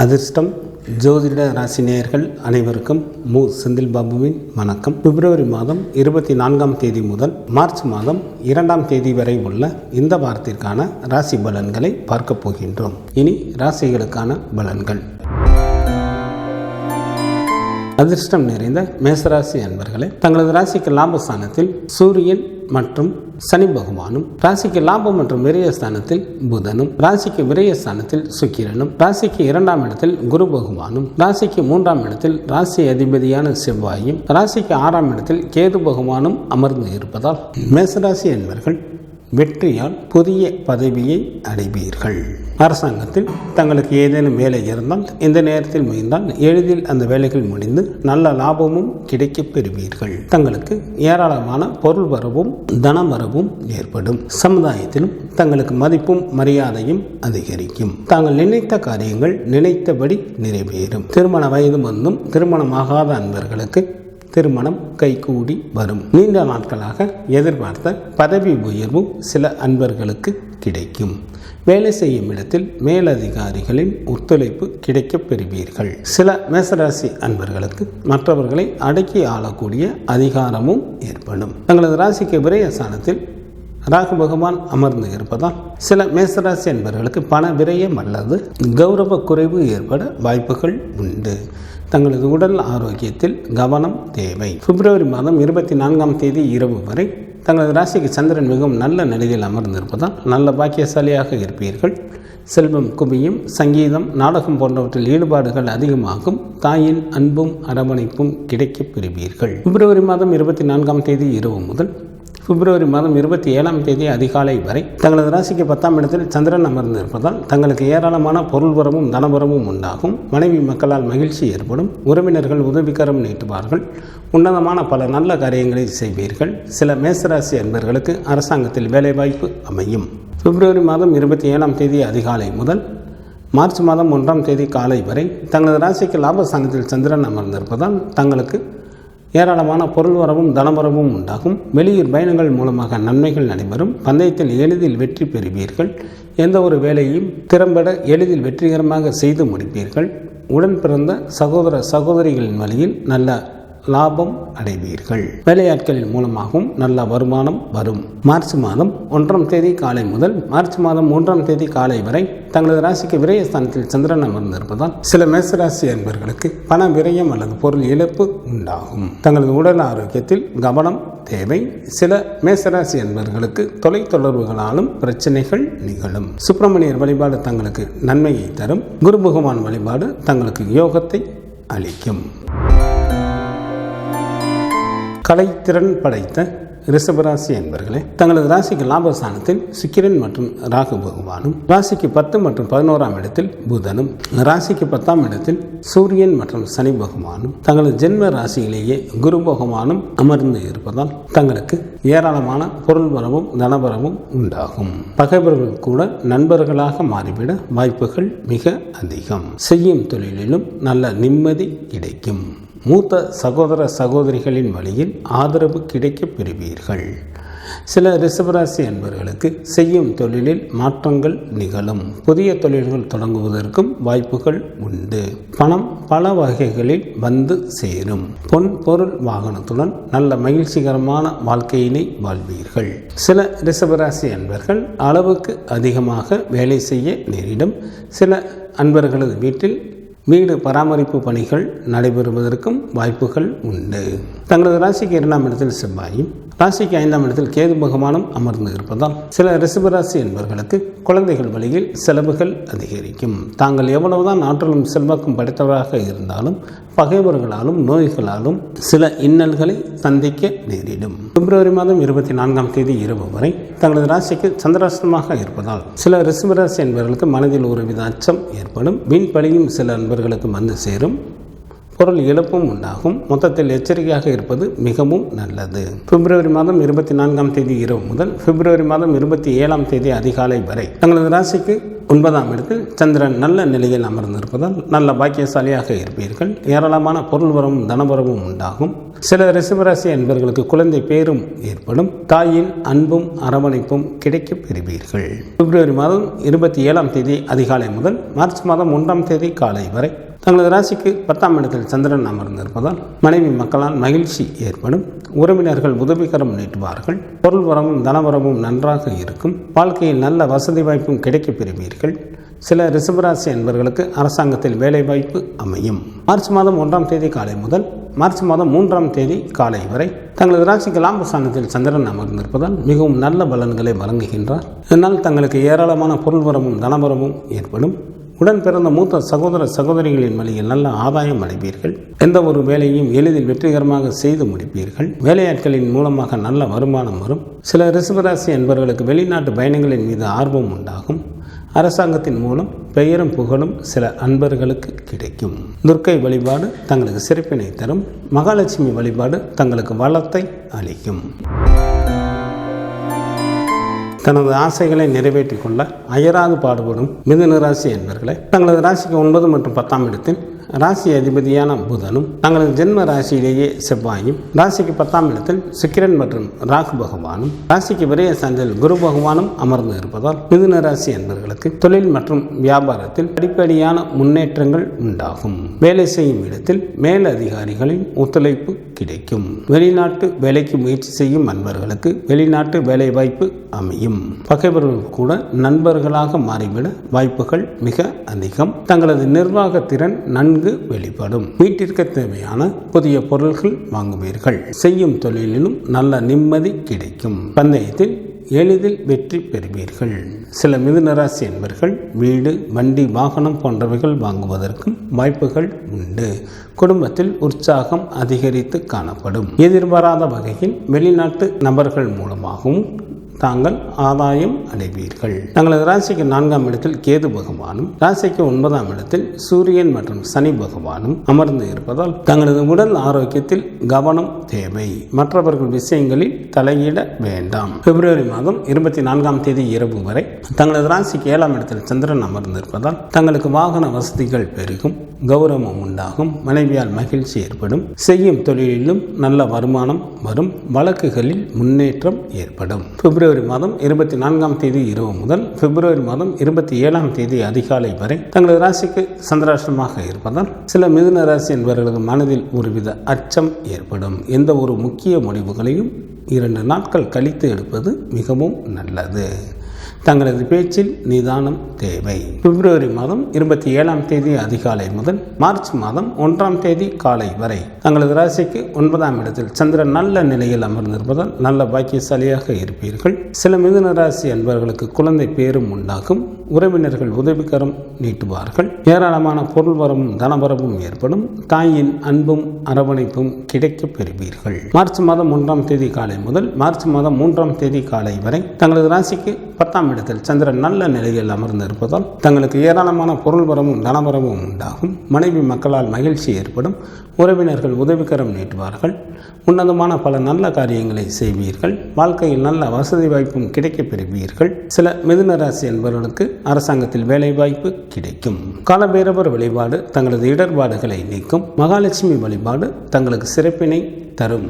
அதிர்ஷ்டம் ஜோதிட ராசி நேயர்கள் அனைவருக்கும் செந்தில் பாபுவின் வணக்கம். பிப்ரவரி மாதம் 24ஆம் தேதி முதல் மார்ச் மாதம் 2ஆம் தேதி வரை உள்ள இந்த வாரத்திற்கான ராசி பலன்களை பார்க்க போகின்றோம். இனி ராசிகளுக்கான பலன்கள். அதிர்ஷ்டம் நிறைந்த மேசராசி அன்பர்களே, தங்களது ராசிக்கு லாபஸ்தானத்தில் சூரியன் மற்றும் சனி பகவானும், ராசிக்கு லாபம் மற்றும் விரயஸ்தானத்தில் புதனும், ராசிக்கு விரயஸ்தானத்தில் சுக்கிரனும், ராசிக்கு 2ஆம் இடத்தில் குரு பகவானும், ராசிக்கு 3ஆம் இடத்தில் ராசி அதிபதியான செவ்வாயும், ராசிக்கு 6ஆம் இடத்தில் கேது பகவானும் அமர்ந்து இருப்பதால் மேசராசி அன்பர்கள் வெற்றியால் புதிய பதவியை அடைவீர்கள். அரசாங்கத்தில் தங்களுக்கு ஏதேனும் வேலை இருந்தால் இந்த நேரத்தில் முயன்றால் எளிதில் அந்த வேலைகள் முடிந்து நல்ல லாபமும் கிடைக்கப் பெறுவீர்கள். தங்களுக்கு ஏராளமான பொருள் வரவும் தன வரவும் ஏற்படும். சமுதாயத்திலும் தங்களுக்கு மதிப்பும் மரியாதையும் அதிகரிக்கும். தாங்கள் நினைத்த காரியங்கள் நினைத்தபடி நிறைவேறும். திருமண வயது வந்தும் திருமணமாகாத அன்பர்களுக்கு திருமணம் கைகூடி வரும். நீண்ட நாட்களாக எதிர்பார்த்த பதவி உயர்வும் சில அன்பர்களுக்கு கிடைக்கும். வேலை செய்யும் இடத்தில் மேலதிகாரிகளின் ஒத்துழைப்பு கிடைக்கப் பெறுவீர்கள். சில மேசராசி அன்பர்களுக்கு மற்றவர்களை அடக்கி ஆளக்கூடிய அதிகாரமும் ஏற்படும். தங்களது ராசிக்கு விரயஸ்தானத்தில் ராகு பகவான் அமர்ந்து இருப்பதால் சில மேசராசி அன்பர்களுக்கு பண விரயம் அல்லது கௌரவ குறைவு ஏற்பட வாய்ப்புகள் உண்டு. தங்களது உடல் ஆரோக்கியத்தில் கவனம் தேவை. பிப்ரவரி மாதம் 24ஆம் தேதி இரவு வரை தங்களது ராசிக்கு சந்திரன் மிகவும் நல்ல நிலையில் அமர்ந்திருப்பதால் நல்ல பாக்கியசாலியாக இருப்பீர்கள். செல்வம் குவியும். சங்கீதம், நாடகம் போன்றவற்றில் ஈடுபாடுகள் அதிகமாகும். தாயின் அன்பும் அரவணைப்பும் கிடைக்கப் பெறுவீர்கள். பிப்ரவரி மாதம் 24ஆம் தேதி இரவு முதல் பிப்ரவரி மாதம் 27ஆம் தேதி அதிகாலை வரை தங்களது ராசிக்கு 10ஆம் இடத்தில் சந்திரன் அமர்ந்து இருப்பதால் தங்களுக்கு ஏராளமான பொருள் வரவும் தனவரவும் உண்டாகும். மனைவி மக்களால் மகிழ்ச்சி ஏற்படும். உறவினர்கள் உதவிகரம் நீட்டுவார்கள். உன்னதமான பல நல்ல காரியங்களை செய்வீர்கள். சில மேசராசி அன்பர்களுக்கு அரசாங்கத்தில் வேலைவாய்ப்பு அமையும். பிப்ரவரி மாதம் 27ஆம் தேதி அதிகாலை முதல் மார்ச் மாதம் 1ஆம் தேதி காலை வரை தங்களது ராசிக்கு லாபஸ்தானத்தில் சந்திரன் அமர்ந்திருப்பதால் தங்களுக்கு ஏராளமான பொருள் வரவும் தனவரவும் உண்டாகும். வெளியூர் பயணங்கள் மூலமாக நன்மைகள் நடைபெறும். பந்தயத்தில் எளிதில் வெற்றி பெறுவீர்கள். எந்த ஒரு வேலையும் திறம்பட எளிதில் வெற்றிகரமாக செய்து முடிப்பீர்கள். உடன் பிறந்த சகோதர சகோதரிகளின் வழியில் நல்ல லாபம் அடைவீர்கள். வேலையாட்களின் மூலமாகவும் நல்ல வருமானம் வரும். மார்ச் மாதம் 1ஆம் தேதி காலை முதல் மார்ச் மாதம் 3ஆம் தேதி காலை வரை தங்களது ராசிக்கு விரயஸ்தானத்தில் சந்திரன் அமர்ந்திருப்பதால் சில மேசராசி அன்பர்களுக்கு பண விரயம் அல்லது பொருள் இழப்பு உண்டாகும். தங்களது உடல் ஆரோக்கியத்தில் கவனம் தேவை. சில மேசராசி அன்பர்களுக்கு தொலைத்தொடர்புகளாலும் பிரச்சனைகள் நிகழும். சுப்பிரமணியர் வழிபாடு தங்களுக்கு நன்மையை தரும். குரு பகவான் வழிபாடு தங்களுக்கு யோகத்தை அளிக்கும். கலைத்திறன் படைத்த ரிஷபராசி என்பர்களே, தங்களது ராசிக்கு லாபஸ்தானத்தில் சுக்கிரன் மற்றும் ராகு பகவானும், ராசிக்கு 10 மற்றும் 11ஆம் இடத்தில் புதனும், ராசிக்கு 10ஆம் இடத்தில் சூரியன் மற்றும் சனி பகவானும், தங்களது ஜென்ம ராசியிலேயே குரு பகவானும் அமர்ந்து இருப்பதால் தங்களுக்கு ஏராளமான பொருள் வரவும் தனவரவும் உண்டாகும். பகைவர்கள் கூட நண்பர்களாக மாறிவிட வாய்ப்புகள் மிக அதிகம். செய்யும் தொழிலிலும் நல்ல நிம்மதி கிடைக்கும். மூத்த சகோதர சகோதரிகளின் வழியில் ஆதரவு கிடைக்கப் பெறுவீர்கள். சில ரிஷபராசி அன்பர்களுக்கு செய்யும் தொழிலில் மாற்றங்கள் நிகழும். புதிய தொழில்கள் தொடங்குவதற்கும் வாய்ப்புகள் உண்டு. பணம் பல வகைகளில் வந்து சேரும். பொன் பொருள் வாகனத்துடன் நல்ல மகிழ்ச்சிகரமான வாழ்க்கையினை வாழ்வீர்கள். சில ரிஷபராசி அன்பர்கள் அளவுக்கு அதிகமாக வேலை செய்ய நேரிடும். சில அன்பர்களது வீட்டில் வீடு பராமரிப்பு பணிகள் நடைபெறுவதற்கும் வாய்ப்புகள் உண்டு. தங்களது ராசிக்கு 2ஆம் இடத்தில் செவ்வாயும் ராசிக்கு 5ஆம் இடத்தில் கேது பகவானும் அமர்ந்து இருப்பதால் சில ரிஷபராசி என்பவர்களுக்கு குழந்தைகள் வழியில் செலவுகள் அதிகரிக்கும். தாங்கள் எவ்வளவுதான் ஆற்றலும் செல்வாக்கும் படைத்தவராக இருந்தாலும் பகைவர்களாலும் நோய்களாலும் சில இன்னல்களை சந்திக்க நேரிடும். பிப்ரவரி மாதம் 24ஆம் தேதி இரவு வரை தங்களது ராசிக்கு சந்திராஷ்டமாக இருப்பதால் சில ரிஷபராசி என்பவர்களுக்கு மனதில் ஒருவித அச்சம் ஏற்படும். வீண் பழியும் சில அன்பர்களுக்கு வந்து சேரும். பொருள் இழப்பும் உண்டாகும். மொத்தத்தில் எச்சரிக்கையாக இருப்பது மிகவும் நல்லது. பிப்ரவரி மாதம் 24ஆம் தேதி இரவு முதல் பிப்ரவரி மாதம் 27ஆம் தேதி அதிகாலை வரை தங்களது ராசிக்கு 9ஆம் இடத்தில் சந்திரன் நல்ல நிலையில் அமர்ந்திருப்பதால் நல்ல பாக்கியசாலியாக இருப்பீர்கள். ஏராளமான பொருள் வரவும் தனவரவும் உண்டாகும். சில ரிஷபராசி அன்பர்களுக்கு குழந்தை பேரும் ஏற்படும். தாயின் அன்பும் அரவணைப்பும் கிடைக்கப் பெறுவீர்கள். பிப்ரவரி மாதம் 27ஆம் தேதி அதிகாலை முதல் மார்ச் மாதம் 1ஆம் தேதி காலை வரை தங்களது ராசிக்கு 10ஆம் இடத்தில் சந்திரன் அமர்ந்திருப்பதால் மனைவி மக்களால் மகிழ்ச்சி ஏற்படும். உறவினர்கள் உதவிகரம் நீட்டுவார்கள். பொருள் வரவும் தனவரவும் நன்றாக இருக்கும். வாழ்க்கையில் நல்ல வசதி வாய்ப்பும் கிடைக்கப் பெறுவீர்கள். சில ரிஷபராசி அன்பர்களுக்கு அரசாங்கத்தில் வேலை வாய்ப்பு அமையும். மார்ச் மாதம் 1ஆம் தேதி காலை முதல் மார்ச் மாதம் 3ஆம் தேதி காலை வரை தங்களது ராசிக்கு லாபஸ்தானத்தில் சந்திரன் அமர்ந்திருப்பதால் மிகவும் நல்ல பலன்களை வழங்குகின்றார். இதனால் தங்களுக்கு ஏராளமான பொருள் வரவும் தனவரவும் ஏற்படும். உடன் பிறந்த மூத்த சகோதர சகோதரிகளின் வழியில் நல்ல ஆதாயம் அடைவீர்கள். எந்த ஒரு வேலையும் எளிதில் வெற்றிகரமாக செய்து முடிப்பீர்கள். வேலையாட்களின் மூலமாக நல்ல வருமானம் வரும். சில ரிஷபராசி என்பவர்களுக்கு வெளிநாட்டு பயணங்களின் மீது ஆர்வம் உண்டாகும். அரசாங்கத்தின் மூலம் பெயரும் புகழும் சில அன்பர்களுக்கு கிடைக்கும். துர்க்கை வழிபாடு தங்களுக்கு சிறப்பினை தரும். மகாலட்சுமி வழிபாடு தங்களுக்கு வளத்தை அளிக்கும். தனது ஆசைகளை நிறைவேற்றிக் கொள்ள அயராது பாடுபடும் மிதுன ராசி என்பவர்களை தங்களது ராசிக்கு 9 மற்றும் 10ஆம் இடத்தில் ராசி அதிபதியான புதனும் தங்களது ஜென்ம ராசியிலேயே செவ்வாயும் ராசிக்கு 10ஆம் இடத்தில் சுக்கிரன் மற்றும் ராகு பகவானும் ராசிக்கு விரைய சார்ந்தில் குரு பகவானும் அமர்ந்து இருப்பதால் மிதுன ராசி என்பவர்களுக்கு தொழில் மற்றும் வியாபாரத்தில் அடிப்படையான முன்னேற்றங்கள் உண்டாகும். வேலை செய்யும் இடத்தில் மேல் அதிகாரிகளின் ஒத்துழைப்பு கிடைக்கும். வெளிநாட்டு வேலைக்கு முயற்சி செய்யும் அன்பர்களுக்கு வெளிநாட்டு வேலை வாய்ப்பு அமையும். பகைவர்கள் கூட நண்பர்களாக மாறிவிட வாய்ப்புகள் மிக அதிகம். தங்களது நிர்வாக திறன் நன்கு வெளிப்படும். வீட்டிற்கு தேவையான புதிய பொருட்கள் வாங்குவீர்கள். செய்யும் தொழிலிலும் நல்ல நிம்மதி கிடைக்கும். பந்தயத்தில் எளிதில் வெற்றி பெறுவீர்கள். சில மிதுன ராசி என்பவர்கள் வீடு, வண்டி, வாகனம் போன்றவைகள் வாங்குவதற்கும் வாய்ப்புகள் உண்டு. குடும்பத்தில் உற்சாகம் அதிகரித்து காணப்படும். எதிர்பாராத வகையில் வெளிநாட்டு நபர்கள் மூலமாகவும் தாங்கள் ஆதாயம் அடைவீர்கள். தங்களது ராசிக்கு 4ஆம் இடத்தில் கேது பகவானும் ராசிக்கு 9ஆம் இடத்தில் சூரியன் மற்றும் சனி பகவானும் அமர்ந்து இருப்பதால் தங்களது உடல் ஆரோக்கியத்தில் கவனம் தேவை. மற்றவர்கள் விஷயங்களில் தலையிட வேண்டாம். பிப்ரவரி மாதம் 24ஆம் தேதி இரவு வரை தங்களது ராசிக்கு 7ஆம் இடத்தில் சந்திரன் அமர்ந்து இருப்பதால் தங்களுக்கு வாகன வசதிகள் பெருகும். கௌரவம் உண்டாகும். மனைவியால் மகிழ்ச்சி ஏற்படும். செய்யும் தொழிலிலும் நல்ல வருமானம் வரும். வழக்குகளில் முன்னேற்றம் ஏற்படும். பிப்ரவரி மாதம் 24ஆம் தேதி இரவு முதல் பிப்ரவரி மாதம் 27ஆம் தேதி அதிகாலை வரை தங்களது ராசிக்கு சந்திராஷ்டமாக இருப்பதால் சில மிதுன ராசி என்பவர்களுக்கு மனதில் ஒருவித அச்சம் ஏற்படும். எந்த ஒரு முக்கிய முடிவுகளையும் 2 நாட்கள் கழித்து எடுப்பது மிகவும் நல்லது. தங்களது பேச்சில் நிதானம் தேவை. பிப்ரவரி மாதம் 27ஆம் தேதி அதிகாலை முதல் மார்ச் மாதம் 1ஆம் தேதி காலை வரை தங்களது ராசிக்கு 9ஆம் இடத்தில் சந்திரன் நல்ல நிலையில் அமர்ந்திருப்பதால் நல்ல பாக்கியசாலியாக இருப்பீர்கள். சில மிதுன ராசி என்பவர்களுக்கு குழந்தை பேரும் உண்டாகும். உறவினர்கள் உதவிகரம் நீட்டுவார்கள். ஏராளமான பொருள் வரவும் தனவரவும் ஏற்படும். தாயின் அன்பும் அரவணைப்பும் கிடைக்கப் பெறுவீர்கள். மார்ச் மாதம் 1ஆம் தேதி காலை முதல் மார்ச் மாதம் 3ஆம் தேதி காலை வரை தங்களது ராசிக்கு 10ஆம் இடத்தில் சந்திரன் நல்ல நிலையில் அமர்ந்து இருப்பதால் தங்களுக்கு ஏராளமான பொருள் வரவும் தனவரவும் உண்டாகும். மனைவி மக்களால் மகிழ்ச்சி ஏற்படும். உறவினர்கள் உதவிகரம் நீட்டுவார்கள். உன்னதமான பல நல்ல காரியங்களை செய்வீர்கள். வாழ்க்கையில் நல்ல வசதி வாய்ப்பும் கிடைக்கப் பெறுவீர்கள். சில மிதுன ராசி என்பவர்களுக்கு அரசாங்கத்தில் வேலை வாய்ப்பு கிடைக்கும். காலபைரவர் வழிபாடு தங்களது இடர்பாடுகளை நீக்கும். மகாலட்சுமி வழிபாடு தங்களுக்கு சிறப்பினை தரும்.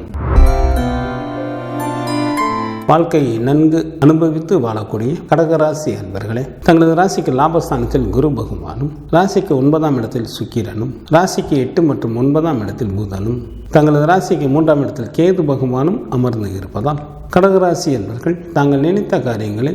வாழ்க்கையை நன்கு அனுபவித்து வாழக்கூடிய கடகராசி அன்பர்களே தங்களது ராசிக்கு லாபஸ்தானத்தில் குரு பகவானும் ராசிக்கு 9ஆம் இடத்தில் சுக்கிரனும் ராசிக்கு 8 மற்றும் 9ஆம் இடத்தில் புதனும் தங்களது ராசிக்கு 3ஆம் இடத்தில் கேது பகவானும் அமர்ந்து இருப்பதால் கடகராசி என்பவர்கள் தாங்கள் நினைத்த காரியங்களை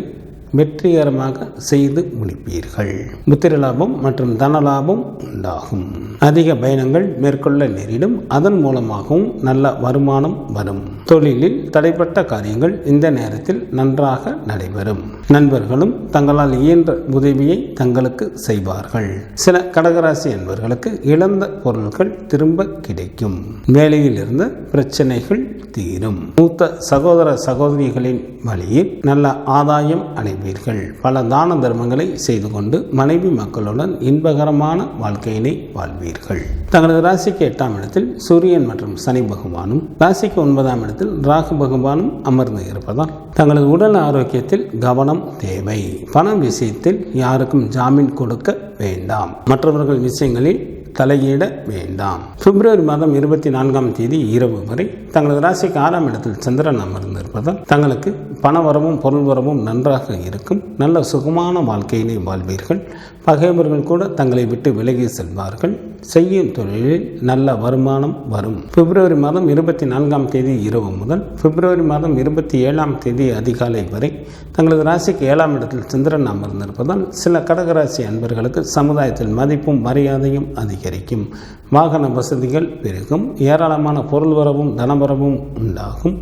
வெற்றிகரமாக செய்து முடிப்பீர்கள். புத்திர லாபம் மற்றும் தன லாபம் உண்டாகும். அதிக பயணங்கள் மேற்கொள்ள நேரிடும். அதன் மூலமாகவும் நல்ல வருமானம் வரும். தொழிலில் தடைப்பட்ட காரியங்கள் இந்த நேரத்தில் நன்றாக நடைபெறும். நண்பர்களும் தங்களால் இயன்ற உதவியை தங்களுக்கு செய்வார்கள். சில கடகராசி என்பவர்களுக்கு இழந்த பொருட்கள் திரும்ப கிடைக்கும். வேலையில் இருந்த பிரச்சனைகள் தீரும். மூத்த சகோதர சகோதரிகளின் வழியில் நல்ல ஆதாயம் அடைவீர்கள். அடைவீர்கள். பல தான தர்மங்களை செய்து கொண்டு மனைவி மக்களுடன் இன்பகரமான வாழ்க்கையினை வாழ்வீர்கள். தங்களது ராசிக்கு 8ஆம் இடத்தில் சூரியன் மற்றும் சனி பகவானும், ராசிக்கு 9ஆம் இடத்தில் ராகு பகவானும் அமர்ந்து இருப்பதால் தங்களது உடல் ஆரோக்கியத்தில் கவனம் தேவை. பண விஷயத்தில் யாருக்கும் ஜாமீன் கொடுக்க வேண்டாம். மற்றவர்கள் விஷயங்களில் தலையிட வேண்டாம். பிப்ரவரி மாதம் 24ஆம் தேதி இரவு வரை தங்களது ராசிக்கு 6ஆம் இடத்தில் சந்திரன் அமர்ந்திருப்பதால் தங்களுக்கு பணவரவும் பொருள் வரவும் நன்றாக இருக்கும். நல்ல சுகமான வாழ்க்கையினை வாழ்வீர்கள். பகைவர்கள் கூட தங்களை விட்டு விலகி செல்வார்கள். செய்யும் தொழிலில் நல்ல வருமானம் வரும். பிப்ரவரி மாதம் 24ஆம் தேதி இரவு முதல் பிப்ரவரி மாதம் 27ஆம் தேதி அதிகாலை வரை தங்களது ராசிக்கு 7ஆம் இடத்தில் சந்திரன் அமர்ந்திருப்பதால் சில கடகராசி அன்பர்களுக்கு சமுதாயத்தில் மதிப்பும் மரியாதையும் அதிகரிக்கும். வாகன வசதிகள் பெருகும். ஏராளமான பொருள் வரவும் தனவரவும் உண்டாகும்.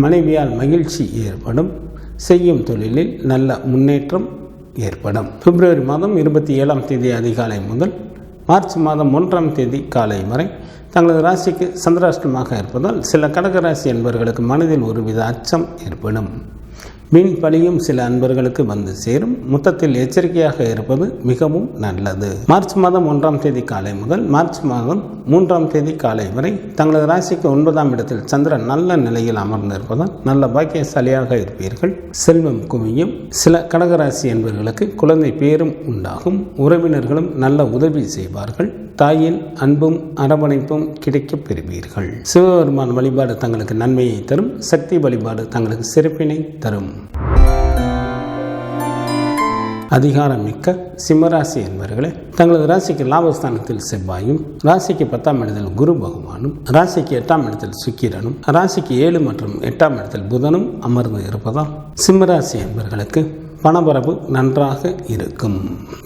மனைவியால் மகிழ்ச்சி ஏற்படும். செய்யும் தொழிலில் நல்ல முன்னேற்றம் ஏற்படும். பிப்ரவரி மாதம் 27ஆம் தேதி அதிகாலை முதல் மார்ச் மாதம் 1ஆம் தேதி காலை வரை தங்களது ராசிக்கு சந்திராஷ்டமாக இருப்பதால் சில கடகராசி அன்பர்களுக்கு மனதில் ஒருவித அச்சம் ஏற்படும். வீண் பழியும் சில அன்பர்களுக்கு வந்து சேரும். மொத்தத்தில் எச்சரிக்கையாக இருப்பது மிகவும் நல்லது. மார்ச் மாதம் 1ஆம் தேதி காலை முதல் மார்ச் மாதம் 3ஆம் தேதி காலை வரை தங்களது ராசிக்கு 9ஆம் இடத்தில் சந்திரன் நல்ல நிலையில் அமர்ந்திருப்பதால் நல்ல பாக்கியசாலியாக இருப்பீர்கள். செல்வம் குவியும். சில கடகராசி அன்பர்களுக்கு குழந்தை பேரும் உண்டாகும். உறவினர்களும் நல்ல உதவி செய்வார்கள். தாயின் அன்பும் அரவணைப்பும் கிடைக்கப் பெறுவீர்கள். சிவபெருமான் வழிபாடு தங்களுக்கு நன்மையை தரும். சக்தி வழிபாடு தங்களுக்கு சிறப்பினை தரும். அதிகாரமிக்க சிம்மராசி என்பவர்களே, தங்களது ராசிக்கு லாபஸ்தானத்தில் செவ்வாயும், ராசிக்கு 10ஆம் இடத்தில் குரு பகவானும், ராசிக்கு 8ஆம் இடத்தில் சுக்கிரனும், ராசிக்கு 7 மற்றும் 8ஆம் இடத்தில் புதனும் அமர்ந்து இருப்பதால் சிம்மராசி என்பவர்களுக்கு பணவரவு நன்றாக இருக்கும்.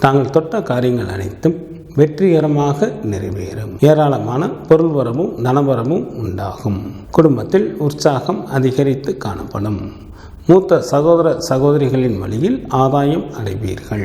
தாங்கள் தொட்ட காரியங்கள் அனைத்தும் வெற்றிகரமாக நிறைவேறும். ஏராளமான பொருள் வரவும் தனவரவும் உண்டாகும். குடும்பத்தில் உற்சாகம் அதிகரித்து காணப்படும். மூத்த சகோதர சகோதரிகளின் வழியில் ஆதாயம் அடைவீர்கள்.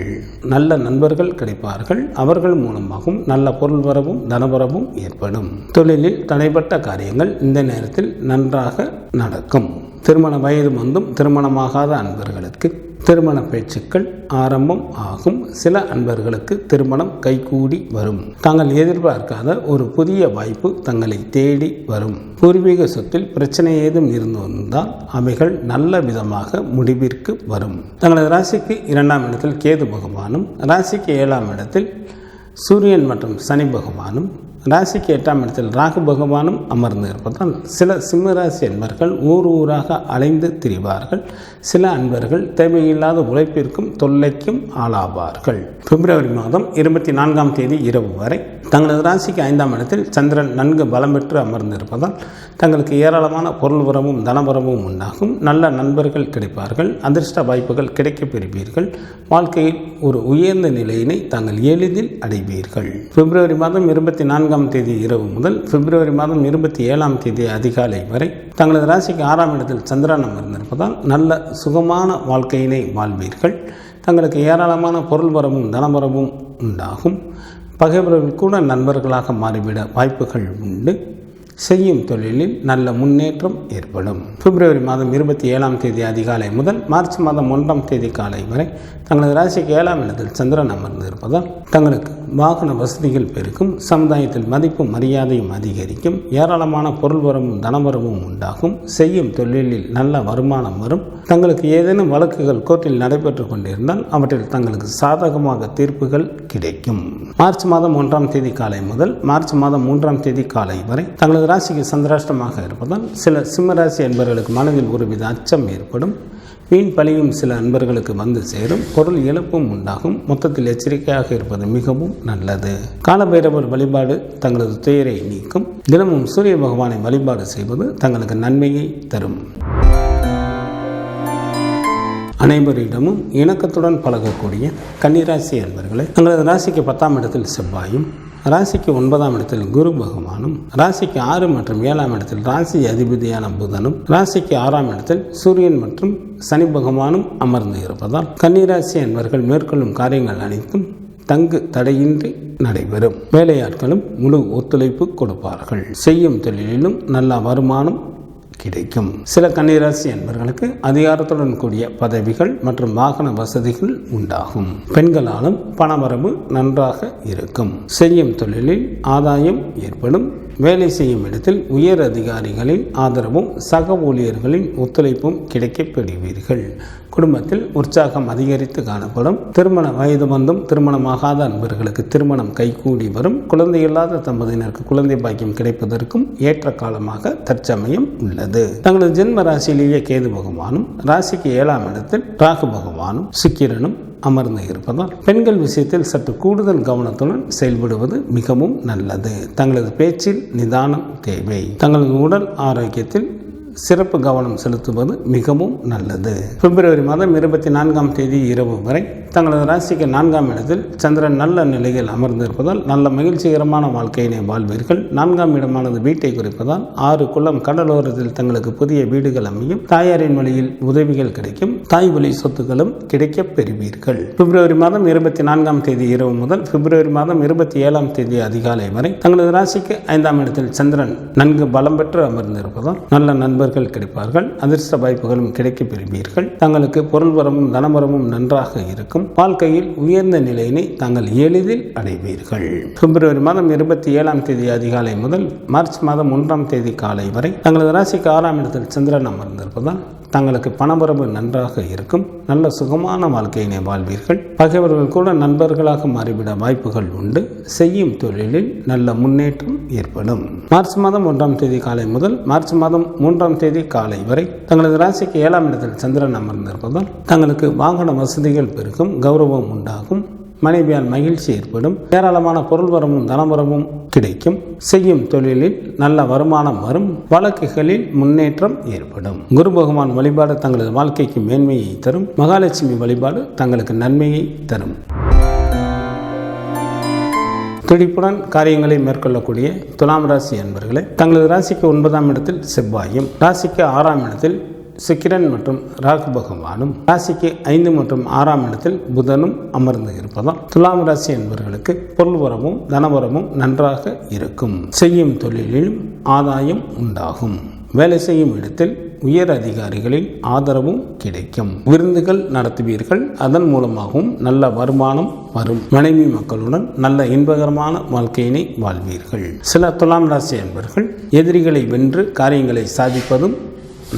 நல்ல நண்பர்கள் கிடைப்பார்கள். அவர்கள் மூலமாகவும் நல்ல பொருள் வரவும் தனவரவும் ஏற்படும். தொழிலில் தடைப்பட்ட காரியங்கள் இந்த நேரத்தில் நன்றாக நடக்கும். திருமண வயது வந்தும் திருமணமாகாத அன்பர்களுக்கு திருமண பேச்சுக்கள் ஆரம்பம் ஆகும். சில அன்பர்களுக்கு திருமணம் கைகூடி வரும். தாங்கள் எதிர்பார்க்காத ஒரு புதிய வாய்ப்பு தங்களை தேடி வரும். பூர்வீக சொத்தில் பிரச்சனை ஏதும் இருந்து வந்தால் அவைகள் நல்ல விதமாக முடிவிற்கு வரும். தங்களது ராசிக்கு 2ஆம் இடத்தில் கேது பகவானும், ராசிக்கு 7ஆம் இடத்தில் சூரியன் மற்றும் சனி பகவானும், ராசிக்கு 8ஆம் இடத்தில் ராகு பகவானும் அமர்ந்து இருப்பதால் சில சிம்மராசி அன்பர்கள் ஊராக அலைந்து திரிவார்கள். சில அன்பர்கள் தேவையில்லாத உழைப்பிற்கும் தொல்லைக்கும் ஆளாவார்கள். பிப்ரவரி மாதம் 24ஆம் தேதி இரவு வரை தங்களது ராசிக்கு 5ஆம் இடத்தில் சந்திரன் நன்கு பலம் பெற்று அமர்ந்திருப்பதால் தங்களுக்கு ஏராளமான பொருள் வரவும் தனவரவும் உண்டாகும். நல்ல நண்பர்கள் கிடைப்பார்கள். அதிர்ஷ்ட வாய்ப்புகள் கிடைக்கப் பெறுவீர்கள். வாழ்க்கையில் ஒரு உயர்ந்த நிலையினை தாங்கள் எளிதில் அடைவீர்கள். பிப்ரவரி மாதம் 24ஆம் தேதி இரவு முதல் பிப்ரவரி மாதம் 27ஆம் தேதி அதிகாலை வரை தங்களது ராசிக்கு 6ஆம் இடத்தில் சந்திரன் அமர்ந்திருப்பதால் நல்ல சுகமான வாழ்க்கையினை வாழ்வீர்கள். தங்களுக்கு ஏராளமான பொருள் வரவும் தனவரவும் உண்டாகும். பகைவர்கள் கூட நண்பர்களாக மாறிவிட வாய்ப்புகள் உண்டு. செய்யும் தொழிலில் நல்ல முன்னேற்றம் ஏற்படும். பிப்ரவரி மாதம் 27ஆம் தேதி அதிகாலை முதல் மார்ச் மாதம் 1ஆம் தேதி காலை வரை தங்களது ராசிக்கு 7ஆம் இடத்தில் சந்திரன் அமர்ந்து இருப்பதால் தங்களுக்கு வாகன வசதிகள் பெருக்கும். சமுதாயத்தில் மதிப்பும் மரியாதையும் அதிகரிக்கும். ஏராளமான பொருள் வரவும் தனவரவும் உண்டாகும். செய்யும் தொழிலில் நல்ல வருமானம் வரும். தங்களுக்கு ஏதேனும் வழக்குகள் கோர்ட்டில் நடைபெற்று கொண்டிருந்தால் அவற்றில் தங்களுக்கு சாதகமாக தீர்ப்புகள் கிடைக்கும். மார்ச் மாதம் 1ஆம் தேதி காலை முதல் மார்ச் மாதம் 3ஆம் தேதி காலை வரை தங்களது ராசிக்கு சந்திராஷ்டமாக இருப்பதால் சில சிம்மராசி அன்பர்களுக்கு மனதில் ஒருவித அச்சம் ஏற்படும். வீண் பழியும் சில அன்பர்களுக்கு வந்து சேரும். பொருள் இழப்பும் உண்டாகும். மொத்தத்தில் எச்சரிக்கையாக இருப்பது மிகவும் நல்லது. காலபைரவர் வழிபாடு தங்களது துயரை நீக்கும். தினமும் சூரிய பகவானை வழிபாடு செய்வது தங்களுக்கு நன்மையை தரும். அனைவரிடமும் இணக்கத்துடன் பழகக்கூடிய கன்னிராசி அன்பர்களே, தங்களது ராசிக்கு 10ஆம் இடத்தில் செவ்வாயும், ராசிக்கு 9ஆம் இடத்தில் குரு பகவானும், ராசிக்கு 6 மற்றும் 7ஆம் இடத்தில் ராசி அதிபதியான புதனும், ராசிக்கு 6ஆம் இடத்தில் சூரியன் மற்றும் சனி பகவானும் அமர்ந்து இருப்பதால் கன்னிராசி அன்பர்கள் மேற்கொள்ளும் காரியங்கள் அனைத்தும் தங்கு தடையின்றி நடைபெறும். வேலையாட்களும் முழு ஒத்துழைப்பு கொடுப்பார்கள். செய்யும் தொழிலிலும் நல்ல வருமானம் கிடைக்கும். சில கன்னிராசி அன்பர்களுக்கு அதிகாரத்துடன் கூடிய பதவிகள் மற்றும் வாகன வசதிகள் உண்டாகும். பெண்களாலும் பணவரவு நன்றாக இருக்கும். செய்யும் தொழிலில் ஆதாயம் ஏற்படும். வேலை செய்யும் இடத்தில் உயர் அதிகாரிகளின் ஆதரவும் சக ஊழியர்களின் ஒத்துழைப்பும் கிடைக்கப் பெறுவீர்கள். குடும்பத்தில் உற்சாகம் அதிகரித்து காணப்படும். திருமண வயது வந்தும் திருமணமாகாத அன்பர்களுக்கு திருமணம் கைகூடி வரும். குழந்தை இல்லாத தம்பதியினருக்கு குழந்தை பாக்கியம் கிடைப்பதற்கும் ஏற்ற காலமாக தற்சமயம் உள்ளது. தங்களது ஜென்ம ராசியிலேயே கேது பகவானும் ராசிக்கு 7ஆம் இடத்தில் ராகு பகவானும் சுக்கிரனும் அமர்ந்து இருப்பதால் பெண்கள் விஷயத்தில் சற்று கூடுதல் கவனத்துடன் செயல்படுவது மிகவும் நல்லது. தங்களது பேச்சில் நிதானம் தேவை. தங்களது உடல் ஆரோக்கியத்தில் சிறப்பு கவனம் செலுத்துவது மிகவும் நல்லது. பிப்ரவரி மாதம் 24ஆம் தேதி இரவு வரை தங்களது ராசிக்கு 4ஆம் இடத்தில் சந்திரன் நல்ல நிலையில் அமர்ந்திருப்பதால் நல்ல மகிழ்ச்சிகரமான வாழ்க்கையினை வாழ்வீர்கள். 4ஆம் இடமானது வீட்டை குறிப்பதால் 6 குளம் கடலோரத்தில் தங்களுக்கு புதிய வீடுகள் அமையும். தாயாரின் வழியில் உதவிகள் கிடைக்கும். தாய் வழி சொத்துக்களும் கிடைக்கப் பெறுவீர்கள். பிப்ரவரி மாதம் 24ஆம் தேதி இரவு முதல் பிப்ரவரி மாதம் 27ஆம் தேதி அதிகாலை வரை தங்களது ராசிக்கு 5ஆம் இடத்தில் சந்திரன் நன்கு பலம் பெற்று அமர்ந்திருப்பதால் நல்ல நண்பர்கள் கிடைப்பார்கள். அதிர்ஷ்ட வாய்ப்புகளும் கிடைக்கப் பெறுவீர்கள். தங்களுக்கு பொருள் வரமும் தனவரமும் நன்றாக இருக்கும். வாழ்க்கையில் உயர்ந்த நிலையினை தாங்கள் எளிதில் அடைவீர்கள். பிப்ரவரி மாதம் 27ஆம் தேதி அதிகாலை முதல் மார்ச் மாதம் 1ஆம் தேதி காலை வரை தங்களது ராசிக்கு 6ஆம் இடத்தில் சந்திரன் அமர்ந்திருப்பதால் தங்களுக்கு பணவரவு நன்றாக இருக்கும். நல்ல சுகமான வாழ்க்கையினை வாழ்வீர்கள். பகைவர்கள் கூட நண்பர்களாக மாறிவிட வாய்ப்புகள் உண்டு. செய்யும் தொழிலில் நல்ல முன்னேற்றம் ஏற்படும். மார்ச் மாதம் 1ஆம் தேதி காலை முதல் மார்ச் மாதம் 3ஆம் தேதி காலை வரை தங்களது ராசிக்கு 7ஆம் இடத்தில் சந்திரன் அமர்ந்திருப்பதால் தங்களுக்கு வாகன வசதிகள் பெருகும். கௌரவம் உண்டாகும். மனைவியால் மகிழ்ச்சி ஏற்படும். ஏராளமான பொருள் வரமும் தனவரமும் கிடைக்கும். செய்யும் தொழிலில் நல்ல வருமானம் வரும். வழக்குகளில் முன்னேற்றம் ஏற்படும். குரு பகவான் வழிபாடு தங்களது வாழ்க்கைக்கு மேன்மையை தரும். மகாலட்சுமி வழிபாடு தங்களுக்கு நன்மையை தரும். துடிப்புடன் காரியங்களை மேற்கொள்ளக்கூடிய துலாம் ராசி அன்பர்களே, தங்களது ராசிக்கு 9ஆம் இடத்தில் செவ்வாயும் ராசிக்கு 6ஆம் இடத்தில் சுக்கிரன் மற்றும் ராகு பகவானும் ராசிக்கு 5 மற்றும் 6ஆம் இடத்தில் புதனும் அமர்ந்து இருப்பதால் துலாம் ராசி என்பவர்களுக்கு பொருள் வரமும் தனவரமும் நன்றாக இருக்கும். செய்யும் தொழிலிலும் ஆதாயம் உண்டாகும். வேலை செய்யும் இடத்தில் உயர் அதிகாரிகளின் ஆதரவும் கிடைக்கும். விருந்துகள் நடத்துவீர்கள். அதன் மூலமாகவும் நல்ல வருமானம் வரும். மனைவி மக்களுடன் நல்ல இன்பகரமான வாழ்க்கையினை வாழ்வீர்கள். சில துலாம் ராசி என்பவர்கள் எதிரிகளை வென்று காரியங்களை சாதிப்பதும்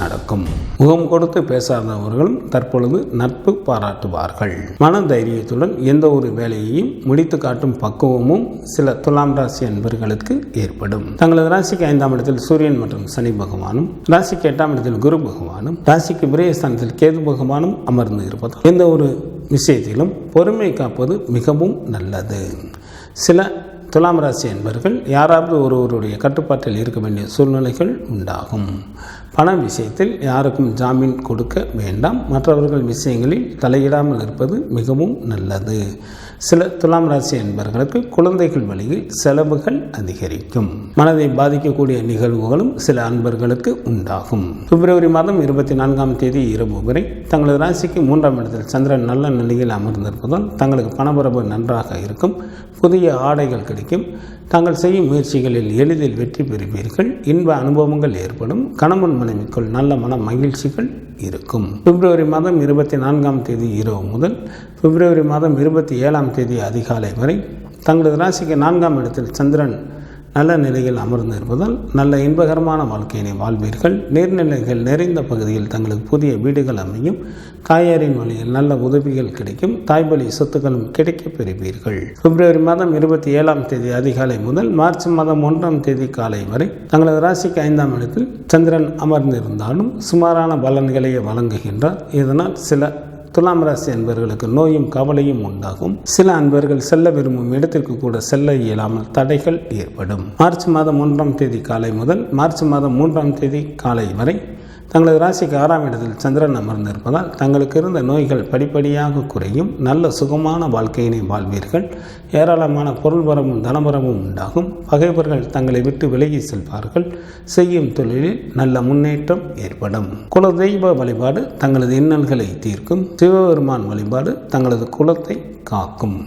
நடக்கும். முகம் கொடுத்து பேசாதவர்களும் தற்பொழுது நட்பு பாராட்டுவார்கள். மன தைரியத்துடன் எந்த ஒரு வேலையையும் முடித்து காட்டும் பக்குவமும் சில துலாம் ராசி அன்பர்களுக்கு ஏற்படும். தங்களது ராசிக்கு 5ஆம் இடத்தில் சூரியன் மற்றும் சனி பகவானும் ராசிக்கு 8ஆம் இடத்தில் குரு பகவானும் ராசிக்கு விரயஸ்தானத்தில் கேது பகவானும் அமர்ந்து இருப்பதால் எந்த ஒரு விஷயத்திலும் பொறுமை காப்பது மிகவும் நல்லது. சில துலாம் ராசி என்பவர்கள் யாராவது ஒருவருடைய கட்டுப்பாட்டில் இருக்க வேண்டிய சூழ்நிலைகள் உண்டாகும். பண விஷயத்தில் யாருக்கும் ஜாமீன் கொடுக்க வேண்டாம். மற்றவர்கள் விஷயங்களில் தலையிடாமல் இருப்பது மிகவும் நல்லது. சில துலாம் ராசி என்பவர்களுக்கு குழந்தைகள் வழியில் செலவுகள் அதிகரிக்கும். மனதை பாதிக்கக்கூடிய நிகழ்வுகளும் சில அன்பர்களுக்கு உண்டாகும். பிப்ரவரி மாதம் 24ஆம் தேதி இரவு வரை தங்களது ராசிக்கு 3ஆம் இடத்தில் சந்திரன் நல்ல நிலையில் அமர்ந்திருப்பதால் தங்களுக்கு பணவரவு நன்றாக இருக்கும். புதிய ஆடைகள் கிடைக்கும். தாங்கள் செய்யும் முயற்சிகளில் எளிதில் வெற்றி பெறுவீர்கள். இன்ப அனுபவங்கள் ஏற்படும். கணவன் மனைவிக்குள் நல்ல மன மகிழ்ச்சிகள் இருக்கும். பிப்ரவரி மாதம் 24ஆம் தேதி இரவு முதல் பிப்ரவரி மாதம் 27ஆம் தேதி அதிகாலை வரை தங்களது ராசிக்கு 4ஆம் இடத்தில் சந்திரன் நல்ல நிலையில் அமர்ந்து இருப்பதால் நல்ல இன்பகரமான வாழ்க்கையினை வாழ்வீர்கள். நீர்நிலைகள் நிறைந்த பகுதியில் தங்களுக்கு புதிய வீடுகள் அமையும். தாயாரின் வழியில் நல்ல உதவிகள் கிடைக்கும். தாய்வழி சொத்துக்களும் கிடைக்கப் பெறுவீர்கள். பிப்ரவரி மாதம் 27ஆம் தேதி அதிகாலை முதல் மார்ச் மாதம் 1ஆம் தேதி காலை வரை தங்களது ராசிக்கு 5ஆம் இடத்தில் சந்திரன் அமர்ந்திருந்தாலும் சுமாரான பலன்களையே வழங்குகின்றார். இதனால் சில துலாம் ராசி அன்பர்களுக்கு நோயும் கவலையும் உண்டாகும். சில அன்பர்கள் செல்ல விரும்பும் இடத்திற்கு கூட செல்ல இயலாமல் தடைகள் ஏற்படும். மார்ச் மாதம் 1ஆம் தேதி காலை முதல் மார்ச் மாதம் 3ஆம் தேதி காலை வரை தங்களது ராசிக்கு 6ஆம் இடத்தில் சந்திரன் அமர்ந்திருப்பதால் தங்களுக்கு இருந்த நோய்கள் படிப்படியாக குறையும். நல்ல சுகமான வாழ்க்கையினை வாழ்வீர்கள். ஏராளமான பொருள் வரமும் தனவரமும் உண்டாகும். பகைவர்கள் தங்களை விட்டு விலகி செல்வார்கள். செய்யும் தொழிலில் நல்ல முன்னேற்றம் ஏற்படும். குலதெய்வ வழிபாடு தங்களது இன்னல்களை தீர்க்கும். சிவபெருமான் வழிபாடு தங்களது குலத்தை காக்கும்.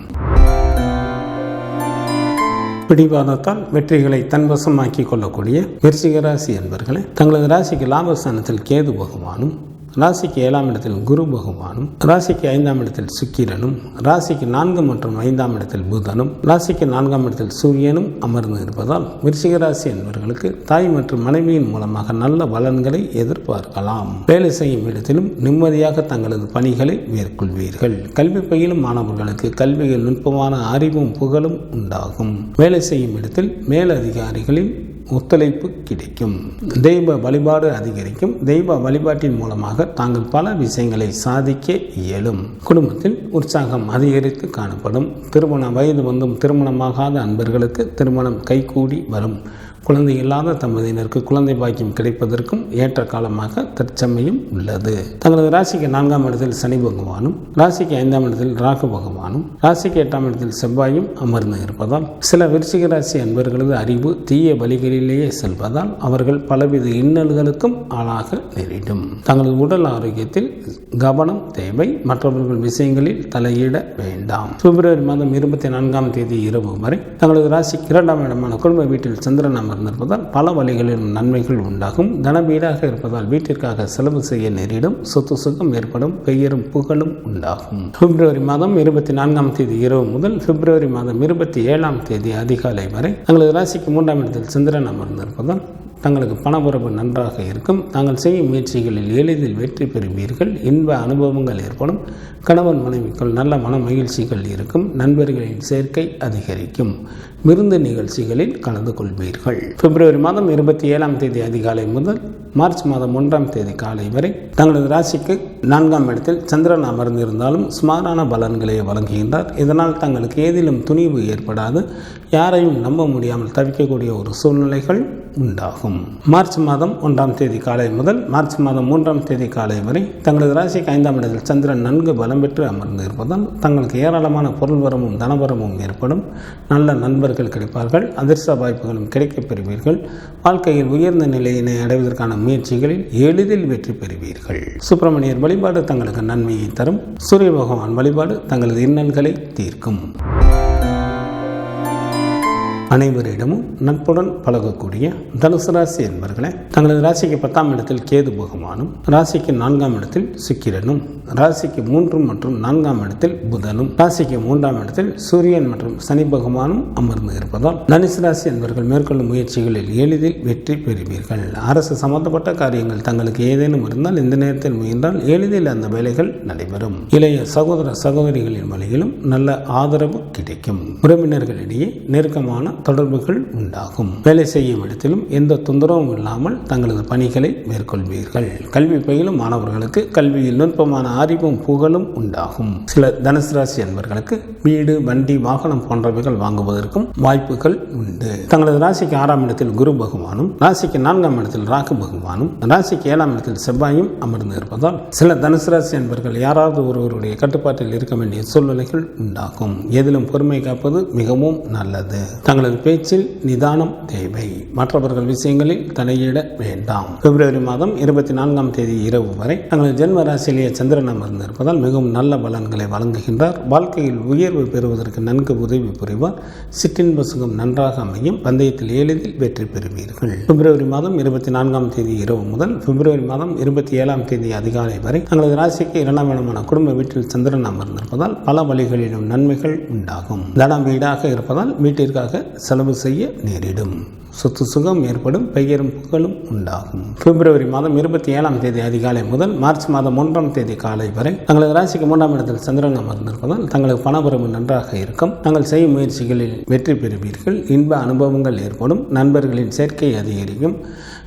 பிடிவாதத்தால் வெற்றிகளை தன்வசமாக்கி கொள்ளக்கூடிய விருச்சிக ராசி என்பர்களே, தங்களது ராசிக்கு லாபஸ்தானத்தில் கேது பகவானும், ராசிக்கு 7ஆம் இடத்தில் குரு பகவானும், ராசிக்கு 5ஆம் இடத்தில் சுக்கிரனும், ராசிக்கு 4 மற்றும் 5ஆம் இடத்தில் புதனும், ராசிக்கு 4ஆம் இடத்தில் சூரியனும் அமர்ந்து இருப்பதால் விருச்சிக ராசி என்பவர்களுக்கு தாய் மற்றும் மனைவியின் மூலமாக நல்ல பலன்களை எதிர்பார்க்கலாம். வேலை செய்யும் இடத்திலும் நிம்மதியாக தங்களது பணிகளை மேற்கொள்வீர்கள். கல்வி பயிலும் மாணவர்களுக்கு கல்வியில் நுட்பமான அறிவும் புகழும் உண்டாகும். வேலை செய்யும் இடத்தில் மேலதிகாரிகளின் ஒத்துழைப்பு கிடைக்கும். தெய்வ வழிபாடு அதிகரிக்கும். தெய்வ வழிபாட்டின் மூலமாக தாங்கள் பல விஷயங்களை சாதிக்க இயலும். குடும்பத்தில் உற்சாகம் அதிகரித்து காணப்படும். திருமண வயது வந்தும் திருமணமாகாத அன்பர்களுக்கு திருமணம் கைகூடி வரும். குழந்தை இல்லாத தம்பதியினருக்கு குழந்தை பாக்கியம் கிடைப்பதற்கும் ஏற்ற காலமாக தற்சமயம் உள்ளது. தங்களது ராசிக்கு 4ஆம் இடத்தில் சனி பகவானும், ராசிக்கு 5ஆம் இடத்தில் ராகு பகவானும், ராசிக்கு 8ஆம் இடத்தில் செவ்வாயும் அமர்ந்து இருப்பதால் சில விருச்சிக ராசி அன்பர்களது அறிவு தீய வழிகளிலேயே செல்வதால் அவர்கள் பலவித இன்னல்களுக்கும் ஆளாக நேரிடும். தங்களது உடல் ஆரோக்கியத்தில் கவனம் தேவை. மற்றவர்கள் விஷயங்களில் தலையிட வேண்டாம். பிப்ரவரி மாதம் 24ஆம் தேதி இரவு வரை தங்களது ராசிக்கு 2ஆம் இடமான குடும்ப வீட்டில் சந்திரன் அமர்ந்திருப்பதால் பல வழிகளிலும் நன்மைகள் உண்டாகும். தனவீடாக இருப்பதால் வீட்டிற்காக செலவு செய்ய நேரிடும். சொத்து சுகம் ஏற்படும். பெயரும் புகழும் உண்டாகும். பிப்ரவரி மாதம் 24ஆம் தேதி இரவு முதல் பிப்ரவரி மாதம் 27ஆம் தேதி அதிகாலை வரை தங்களது ராசிக்கு 3ஆம் இடத்தில் சந்திரன் அமர்ந்திருப்பதால் தங்களுக்கு பணவரவு நன்றாக இருக்கும். தாங்கள் செய்யும் முயற்சிகளில் எளிதில் வெற்றி பெறுவீர்கள். இன்ப அனுபவங்கள் ஏற்படும். கணவன் மனைவிக்குள் நல்ல மன மகிழ்ச்சிகள் இருக்கும். நண்பர்களின் சேர்க்கை அதிகரிக்கும். விருந்து நிகழ்ச்சிகளில் கலந்து கொள்வீர்கள். பிப்ரவரி மாதம் 27ஆம் தேதி அதிகாலை முதல் மார்ச் மாதம் 1ஆம் தேதி காலை வரை தங்களது ராசிக்கு 4ஆம் இடத்தில் சந்திரன் அமர்ந்திருந்தாலும் சுமாரான பலன்களை வழங்குகின்றார். இதனால் தங்களுக்கு ஏதிலும் துணிவு ஏற்படாது. யாரையும் நம்ப முடியாமல் தவிக்கக்கூடிய ஒரு சூழ்நிலைகள் உண்டாகும். மார்ச் மாதம் 1ஆம் தேதி காலை முதல் மார்ச் மாதம் 3ஆம் தேதி காலை வரை தங்களது ராசிக்கு 5ஆம் இடத்தில் சந்திரன் நன்கு பலம் பெற்று அமர்ந்து இருப்பதால் தங்களுக்கு ஏராளமான பொருள் வரமும் தனவரமும் ஏற்படும். நல்ல நண்பர்கள் கிடைப்பார்கள். அதிர்ஷ்ட வாய்ப்புகளும் கிடைக்கப் பெறுவீர்கள். வாழ்க்கையில் உயர்ந்த நிலையினை அடைவதற்கான முயற்சிகளில் எளிதில் வெற்றி பெறுவீர்கள். சுப்பிரமணியர் வழிபாடு தங்களுக்கு நன்மையை தரும். சூரிய பகவான் வழிபாடு தங்களது இன்னல்களை தீர்க்கும். அனைவரிடமும் நட்புடன் பழகக்கூடிய தனுசு ராசி என்பர்களே, தங்களது ராசிக்கு 10ஆம் இடத்தில் கேது பகவானும், ராசிக்கு 4ஆம் இடத்தில் சுக்கிரனும், ராசிக்கு 3 மற்றும் 4ஆம் இடத்தில் புதனும், ராசிக்கு 3ஆம் இடத்தில் சூரியன் மற்றும் சனி பகவானும் அமர்ந்து இருப்பதால் தனுசு ராசி என்பவர்கள் மேற்கொள்ளும் முயற்சிகளில் எளிதில் வெற்றி பெறுவீர்கள். அரசு சம்பந்தப்பட்ட காரியங்கள் தங்களுக்கு ஏதேனும் இருந்தால் இந்த நேரத்தில் முயன்றால் எளிதில் அந்த வேலைகள் நடைபெறும். இளைய சகோதர சகோதரிகளின் வழியிலும் நல்ல ஆதரவு கிடைக்கும். உறவினர்களிடையே நெருக்கமான தொடர்புகள் உண்டாகும். வேலை செய்யும் இடத்திலும் எந்த தொந்தரவும் இல்லாமல் தங்களது பணிகளை மேற்கொள்வீர்கள். கல்வி பயிலும் மாணவர்களுக்கு கல்வியில் நுட்பமான அறிவும் புகழும் உண்டாகும். சில தனுசு ராசி என்பவர்களுக்கு வீடு, வண்டி, வாகனம் போன்றவைகள் வாங்குவதற்கும் வாய்ப்புகள் உண்டு. தங்களது ராசிக்கு 6ஆம் இடத்தில் குரு பகவானும், ராசிக்கு 4ஆம் இடத்தில் ராகு பகவானும், ராசிக்கு 7ஆம் இடத்தில் செவ்வாயும் அமர்ந்து இருப்பதால் சில தனுசு ராசி என்பவர்கள் யாராவது ஒருவருடைய கட்டுப்பாட்டில் இருக்க வேண்டிய சூழ்நிலைகள் உண்டாகும். எதிலும் பொறுமை காப்பது மிகவும் நல்லது. தங்களது பேச்சில் நிதானம் தேவை. மற்றவர்கள் விஷயங்களில் தலையிட வேண்டாம். பிப்ரவரி மாதம் 24ஆம் தேதி இரவு வரை தங்களது ஜென்ம ராசியிலேயே சந்திரன் அமர்ந்திருப்பதால் மிகவும் நல்ல பலன்களை வழங்குகின்றார். வாழ்க்கையில் உயர்வு பெறுவதற்கு நன்கு உதவி புரிவார். சிற்றின்ப சுகம் நன்றாக அமையும். பந்தயத்தில் எளிதில் வெற்றி பெறுவீர்கள். பிப்ரவரி மாதம் 24ஆம் தேதி இரவு முதல் பிப்ரவரி மாதம் 27ஆம் தேதி அதிகாலை வரை தங்களது ராசிக்கு 2ஆம் இடமான குடும்ப வீட்டில் சந்திரன் அமர்ந்திருப்பதால் பல வழிகளிலும் நன்மைகள் உண்டாகும். தனம் வீடாக இருப்பதால் வீட்டிற்காக செலவு செய்ய நேரிடும். சொத்து சுகம் ஏற்படும். பெயரும் புகழும் உண்டாகும். பிப்ரவரி மாதம் 27ஆம் தேதி அதிகாலை முதல் மார்ச் மாதம் 1ஆம் தேதி காலை வரை தங்களது ராசிக்கு 3ஆம் இடத்தில் சந்திரன் அமர்ந்திருப்பதால் தங்களுக்கு பணவரவு நன்றாக இருக்கும். தாங்கள் செய்யும் முயற்சிகளில் வெற்றி பெறுவீர்கள். இன்ப அனுபவங்கள் ஏற்படும். நண்பர்களின் சேர்க்கை அதிகரிக்கும்.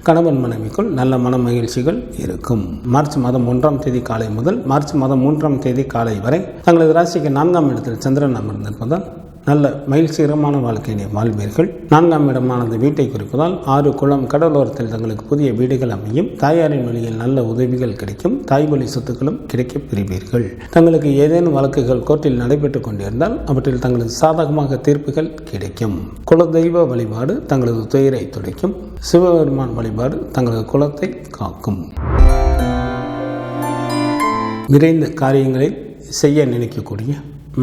கணவன் மனைவிக்குள் நல்ல மன மகிழ்ச்சிகள் இருக்கும். மார்ச் மாதம் 1ஆம் தேதி காலை முதல் மார்ச் மாதம் 3ஆம் தேதி காலை வரை தங்களது ராசிக்கு 4ஆம் இடத்தில் சந்திரன் அமர்ந்திருப்பதால் நல்ல மகிழ்ச்சிகரமான வாழ்க்கையை வாழ்வீர்கள். 4ஆம் இடமானது வீட்டை குறிப்பதால் 6 குளம் கடலோரத்தில் தங்களுக்கு புதிய வீடுகள் அமையும். தாயாரின் வழியில் நல்ல உதவிகள் கிடைக்கும். தாய்வழி சொத்துக்களும் கிடைக்கப் பெறுவீர்கள். தங்களுக்கு ஏதேனும் வழக்குகள் கோர்ட்டில் நடைபெற்றுக் கொண்டிருந்தால் அவற்றில் தங்களது சாதகமாக தீர்ப்புகள் கிடைக்கும். குலதெய்வ வழிபாடு தங்களது துயரை துடைக்கும். சிவபெருமான் வழிபாடு தங்களது குலத்தை காக்கும். விரைந்த காரியங்களை செய்ய நினைக்கக்கூடிய